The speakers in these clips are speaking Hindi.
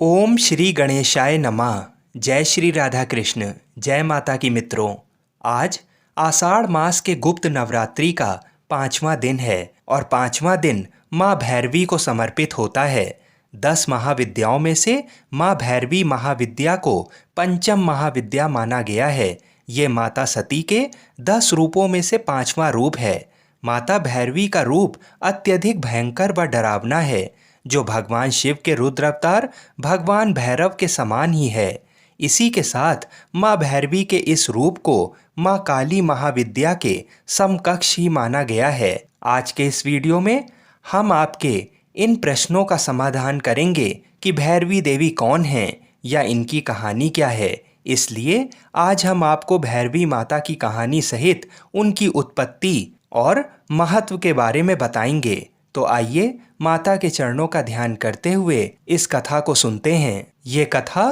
ओम श्री गणेशाय नमः। जय श्री राधा कृष्ण। जय माता की मित्रों। आज आषाढ़ मास के गुप्त नवरात्रि का 5वां दिन है और 5वां दिन माँ भैरवी को समर्पित होता है। 10 महाविद्याओं में से माँ भैरवी महाविद्या को पंचम महाविद्या माना गया है। ये माता सती के 10 रूपों में से 5वां रूप है। माता भैरवी का रूप अत्यधिक भयंकर व डरावना है, जो भगवान शिव के रुद्र अवतार भगवान भैरव के समान ही है। इसी के साथ माँ भैरवी के इस रूप को माँ काली महाविद्या के समकक्ष ही माना गया है। आज के इस वीडियो में हम आपके इन प्रश्नों का समाधान करेंगे कि भैरवी देवी कौन हैं या इनकी कहानी क्या है। इसलिए आज हम आपको भैरवी माता की कहानी सहित उनकी उत्पत्ति और महत्व के बारे में बताएंगे। तो आइए माता के चरणों का ध्यान करते हुए इस कथा को सुनते हैं। ये कथा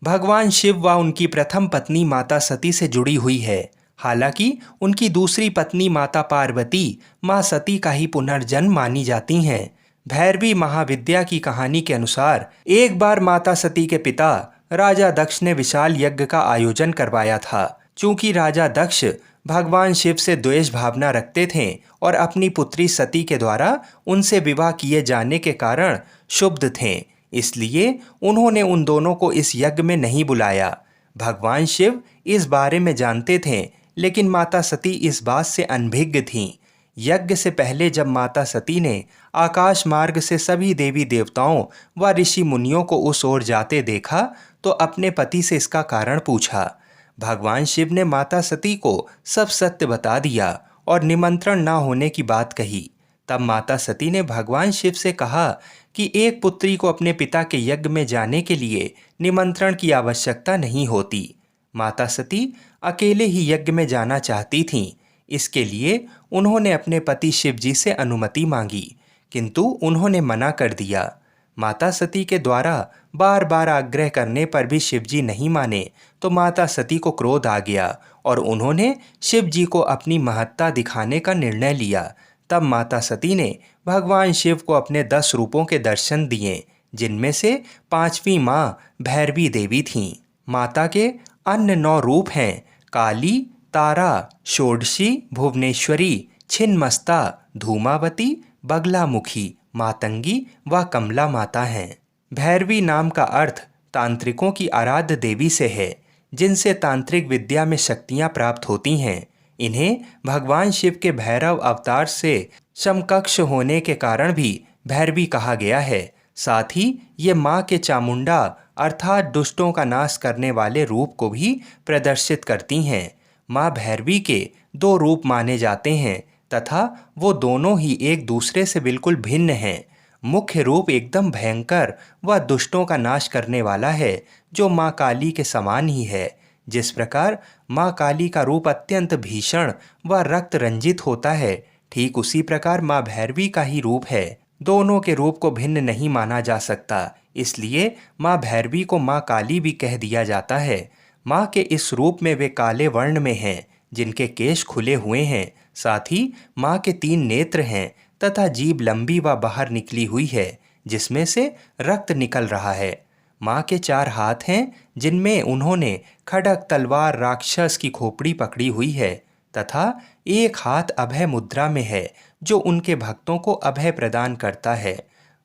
भगवान शिव व उनकी प्रथम पत्नी माता सती से जुड़ी हुई है। हालांकि उनकी दूसरी पत्नी माता पार्वती माँ सती का ही पुनर्जन्म मानी जाती हैं। भैरवी महाविद्या की कहानी के अनुसार एक बार माता सती के पिता राजा दक्ष ने विशाल यज्ञ का आयोजन करवाया था। चूंकि राजा दक्ष भगवान शिव से द्वेष भावना रखते थे और अपनी पुत्री सती के द्वारा उनसे विवाह किए जाने के कारण क्षुब्ध थे, इसलिए उन्होंने उन दोनों को इस यज्ञ में नहीं बुलाया। भगवान शिव इस बारे में जानते थे, लेकिन माता सती इस बात से अनभिज्ञ थीं। यज्ञ से पहले जब माता सती ने आकाश मार्ग से सभी देवी देवताओं व ऋषि मुनियों को उस ओर जाते देखा तो अपने पति से इसका कारण पूछा। भगवान शिव ने माता सती को सब सत्य बता दिया और निमंत्रण न होने की बात कही। तब माता सती ने भगवान शिव से कहा कि एक पुत्री को अपने पिता के यज्ञ में जाने के लिए निमंत्रण की आवश्यकता नहीं होती। माता सती अकेले ही यज्ञ में जाना चाहती थीं। इसके लिए उन्होंने अपने पति शिव जी से अनुमति मांगी, किंतु उन्होंने मना कर दिया। माता सती के द्वारा बार बार आग्रह करने पर भी शिवजी नहीं माने तो माता सती को क्रोध आ गया और उन्होंने शिवजी को अपनी महत्ता दिखाने का निर्णय लिया। तब माता सती ने भगवान शिव को अपने 10 रूपों के दर्शन दिए, जिनमें से 5वीं माँ भैरवी देवी थीं। माता के अन्य 9 रूप हैं काली, तारा, षोडशी, भुवनेश्वरी, छिन्नमस्ता, धूमावती, बगलामुखी, मातंगी व कमला माता हैं। भैरवी नाम का अर्थ तांत्रिकों की आराध्य देवी से है, जिनसे तांत्रिक विद्या में शक्तियां प्राप्त होती हैं। इन्हें भगवान शिव के भैरव अवतार से समकक्ष होने के कारण भी भैरवी कहा गया है। साथ ही ये माँ के चामुंडा अर्थात दुष्टों का नाश करने वाले रूप को भी प्रदर्शित करती हैं। माँ भैरवी के 2 रूप माने जाते हैं तथा वो दोनों ही एक दूसरे से बिल्कुल भिन्न हैं। मुख्य रूप एकदम भयंकर व दुष्टों का नाश करने वाला है, जो माँ काली के समान ही है। जिस प्रकार माँ काली का रूप अत्यंत भीषण व रक्त रंजित होता है, ठीक उसी प्रकार माँ भैरवी का ही रूप है। दोनों के रूप को भिन्न नहीं माना जा सकता, इसलिए माँ भैरवी को माँ काली भी कह दिया जाता है। माँ के इस रूप में वे काले वर्ण में हैं, जिनके केश खुले हुए हैं। साथ ही माँ के 3 नेत्र हैं तथा जीभ लंबी व बाहर निकली हुई है, जिसमें से रक्त निकल रहा है। माँ के 4 हाथ हैं, जिनमें उन्होंने खड्ग, तलवार, राक्षस की खोपड़ी पकड़ी हुई है तथा एक हाथ अभय मुद्रा में है, जो उनके भक्तों को अभय प्रदान करता है।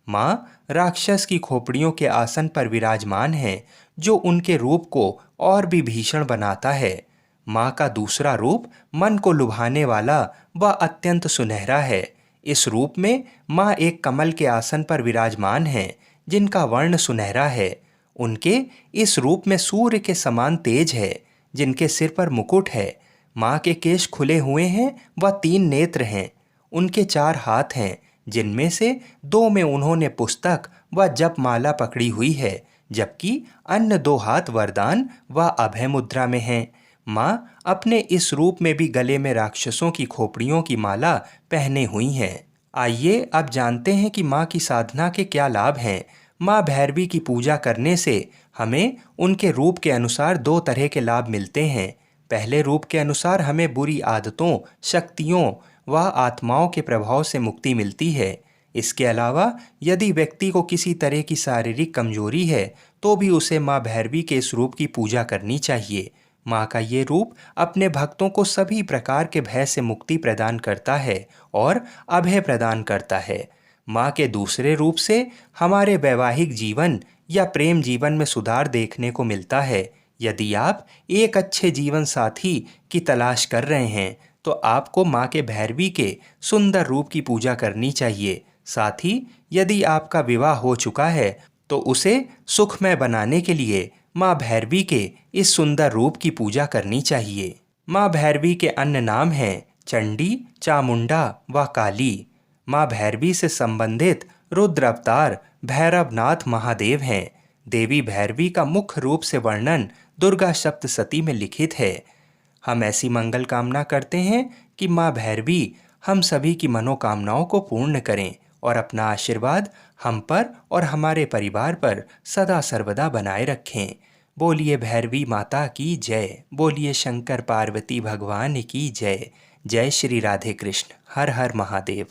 माँ राक्षस की खोपड़ियों के आसन पर विराजमान है, जो उनके रूप को और भी भीषण बनाता है। माँ का दूसरा रूप मन को लुभाने वाला व अत्यंत सुनहरा है। इस रूप में माँ एक कमल के आसन पर विराजमान हैं, जिनका वर्ण सुनहरा है। उनके इस रूप में सूर्य के समान तेज है, जिनके सिर पर मुकुट है। माँ के केश खुले हुए हैं व 3 नेत्र हैं। उनके 4 हाथ हैं, जिनमें से 2 में उन्होंने पुस्तक व जपमाला पकड़ी हुई है, जबकि अन्य 2 हाथ वरदान व अभय मुद्रा में हैं। माँ अपने इस रूप में भी गले में राक्षसों की खोपड़ियों की माला पहने हुई हैं। आइए अब जानते हैं कि माँ की साधना के क्या लाभ हैं। माँ भैरवी की पूजा करने से हमें उनके रूप के अनुसार 2 तरह के लाभ मिलते हैं। पहले रूप के अनुसार हमें बुरी आदतों, शक्तियों व आत्माओं के प्रभाव से मुक्ति मिलती है। इसके अलावा यदि व्यक्ति को किसी तरह की शारीरिक कमजोरी है तो भी उसे माँ भैरवी के इस रूप की पूजा करनी चाहिए। माँ का ये रूप अपने भक्तों को सभी प्रकार के भय से मुक्ति प्रदान करता है और अभय प्रदान करता है। माँ के दूसरे रूप से हमारे वैवाहिक जीवन या प्रेम जीवन में सुधार देखने को मिलता है। यदि आप एक अच्छे जीवन साथी की तलाश कर रहे हैं तो आपको माँ के भैरवी के सुंदर रूप की पूजा करनी चाहिए। साथ ही यदि आपका विवाह हो चुका है तो उसे सुखमय बनाने के लिए माँ भैरवी के इस सुंदर रूप की पूजा करनी चाहिए। माँ भैरवी के अन्य नाम हैं चंडी, चामुंडा व काली। माँ भैरवी से संबंधित रुद्र अवतार भैरवनाथ महादेव हैं। देवी भैरवी का मुख्य रूप से वर्णन दुर्गा सप्तशती में लिखित है। हम ऐसी मंगल कामना करते हैं कि माँ भैरवी हम सभी की मनोकामनाओं को पूर्ण करें और अपना आशीर्वाद हम पर और हमारे परिवार पर सदा सर्वदा बनाए रखें। बोलिए भैरवी माता की जय। बोलिए शंकर पार्वती भगवान की जय। जय श्री राधे कृष्ण। हर हर महादेव।